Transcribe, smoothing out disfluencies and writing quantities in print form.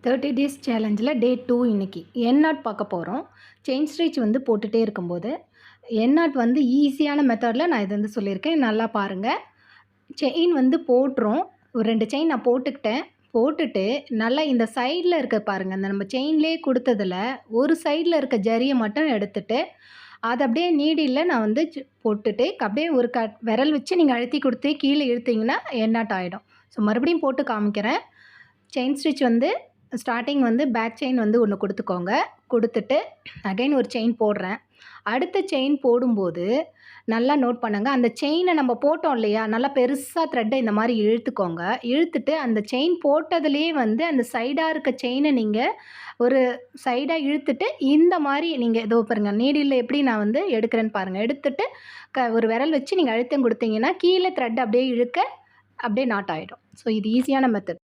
30 days சேலஞ்சில் டே 2 இன்னைக்கு. என் not பார்க்க போறோம். செயின் ஸ்டிச் வந்து போட்டுட்டே இருக்கும்போது, என் நாட் வந்து ஈஸியான மெத்தட்ல நான் இது வந்து சொல்லியிருக்கேன். நல்லா பாருங்க. செயின் வந்து போட்டுறோம். ஒரு 2 செயின் நான் போட்டுக்கிட்டேன். போட்டுட்டு நல்லா இந்த சைடில இருக்க பாருங்க. அந்த நம்ம செயின்லேயே குடுத்ததில, ஒரு சைடில இருக்க ஜரிய மட்டும் எடுத்துட்டு, அத அப்படியே நீடில்ல நான் வந்து போட்டுட்டு, அப்படியே ஒரு விரல் வச்சு நீங்க அழுத்தி குடுத்து கீழ இழுத்தீங்கன்னா, என் நாட் ஆயிடும். ஸோ மறுபடியும் போட்டு காமிக்கிறேன். செயின் ஸ்டிச் வந்து ஸ்டார்ட்டிங் வந்து பேக் செயின் வந்து ஒன்று கொடுத்துக்கோங்க. கொடுத்துட்டு அகைன் ஒரு செயின் போடுறேன். அடுத்த செயின் போடும்போது நல்லா நோட் பண்ணுங்க. அந்த செயினை நம்ம போட்டோம் இல்லையா, நல்லா பெருசாக த்ரெட்டை இந்த மாதிரி இழுத்துக்கோங்க. இழுத்துட்டு அந்த செயின் போட்டதுலேயே வந்து அந்த சைடாக இருக்க செயினை நீங்கள் ஒரு சைடாக இழுத்துட்டு இந்த மாதிரி நீங்கள் ஏதோ பாருங்க நீடில் எப்படி நான் வந்து எடுக்கிறேன்னு பாருங்கள். எடுத்துட்டு ஒரு விரல் வச்சு நீங்கள் அழுத்தம் கொடுத்தீங்கன்னா கீழே த்ரெட் அப்படியே இழுக்க அப்படியே நாட் ஆகிடும். ஸோ இது ஈஸியான மெத்தட்.